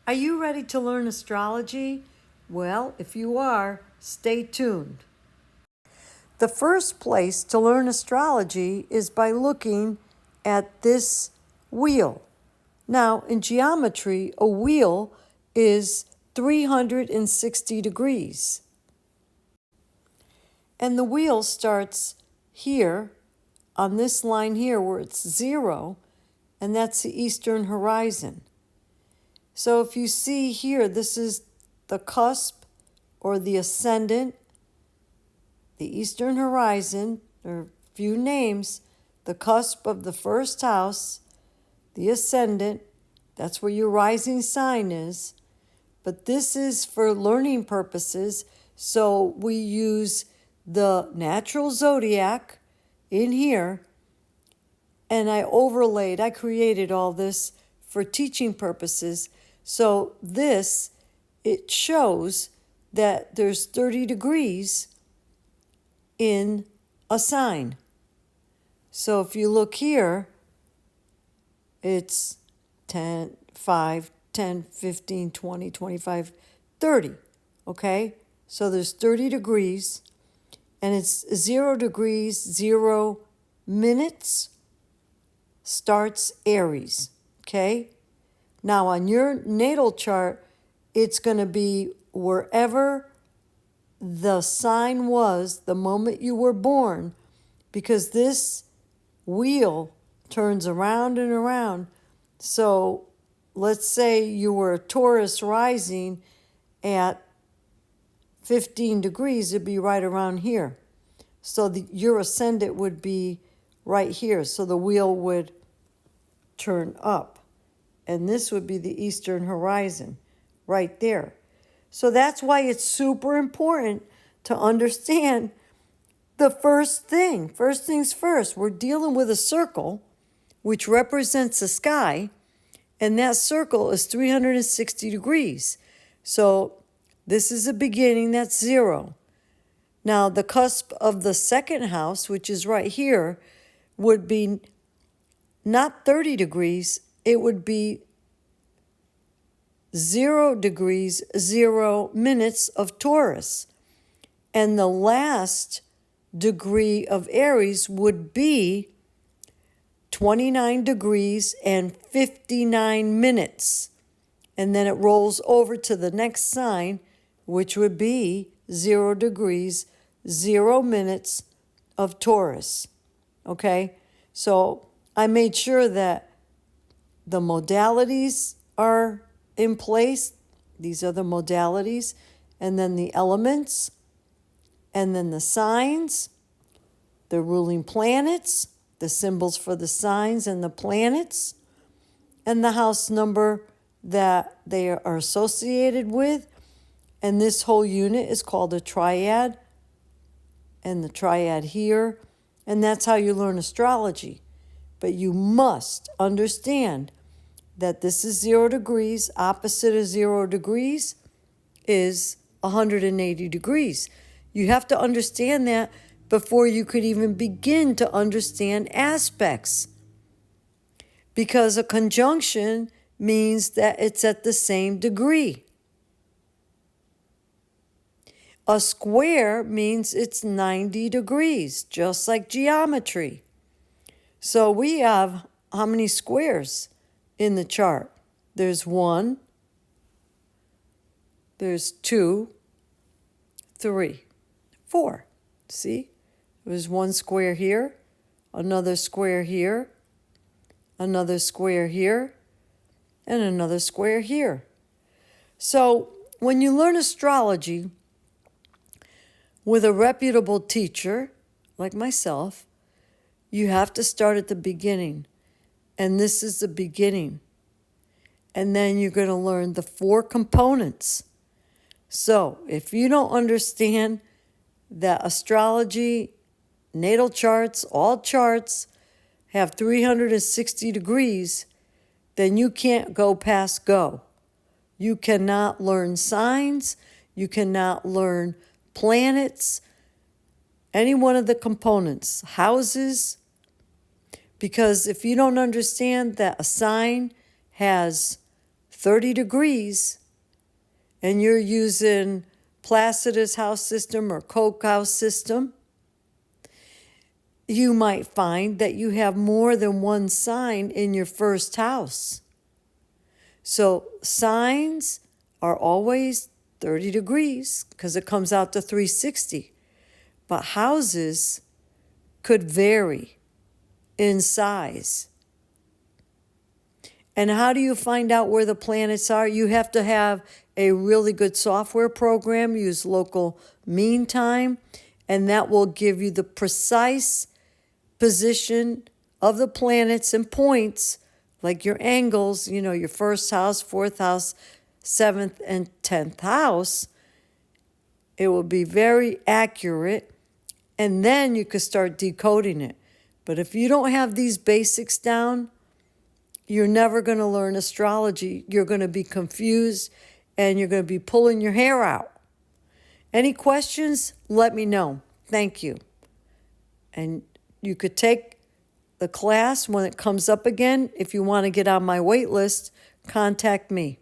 Are you ready to learn astrology? Well, if you are, stay tuned. The first place to learn astrology is by looking at this wheel. Now, in geometry, a wheel is 360 degrees. And the wheel starts here, on this line here where it's 0, and that's the eastern horizon. So if you see here, this is the cusp or the ascendant, the eastern horizon, there are a few names, the cusp of the first house, the ascendant, that's where your rising sign is. But this is for learning purposes, so we use the natural zodiac in here, and I created all this for teaching purposes. So this, it shows that there's 30 degrees in a sign. So if you look here, it's 10, 5, 10, 15, 20, 25, 30, okay? So there's 30 degrees, and it's 0 degrees, 0 minutes, starts Aries, okay? Now on your natal chart, it's going to be wherever the sign was the moment you were born, because this wheel turns around and around. So let's say you were a Taurus rising at 15 degrees, it'd be right around here. So your ascendant would be right here. So the wheel would turn up. And this would be the eastern horizon right there. So that's why it's super important to understand the first thing. First things first, we're dealing with a circle which represents the sky, and that circle is 360 degrees. So this is a beginning, that's 0. Now the cusp of the second house, which is right here, would be not 30 degrees, it would be 0 degrees, 0 minutes of Taurus. And the last degree of Aries would be 29 degrees and 59 minutes. And then it rolls over to the next sign, which would be 0 degrees, 0 minutes of Taurus. Okay? So I made sure that the modalities are in place. These are the modalities. And then the elements. And then the signs, the ruling planets, the symbols for the signs and the planets, and the house number that they are associated with. And this whole unit is called a triad, and the triad here. And that's how you learn astrology. But you must understand that this is 0 degrees. Opposite of 0 degrees is 180 degrees. You have to understand that before you could even begin to understand aspects. Because a conjunction means that it's at the same degree. A square means it's 90 degrees, just like geometry. So we have how many squares in the chart? There's 1, there's 2, 3, 4. See? There's 1 square here, another square here, another square here, and another square here. So when you learn astrology with a reputable teacher, like myself, you have to start at the beginning. And this is the beginning. And then you're going to learn the 4 components. So if you don't understand that astrology, natal charts, all charts have 360 degrees, then you can't go past go. You cannot learn signs. You cannot learn planets, any one of the components, houses, because if you don't understand that a sign has 30 degrees and you're using Placidus house system or Koch house system, you might find that you have more than one sign in your first house. So signs are always 30 degrees because it comes out to 360. But houses could vary in size. And how do you find out where the planets are? You have to have a really good software program, use local mean time, and that will give you the precise position of the planets and points, like your angles, your first house, fourth house, seventh, and 10th house. It will be very accurate, and then you could start decoding it. But if you don't have these basics down, you're never going to learn astrology. You're going to be confused, and you're going to be pulling your hair out. Any questions? Let me know. Thank you. And you could take the class when it comes up again. If you want to get on my wait list, contact me.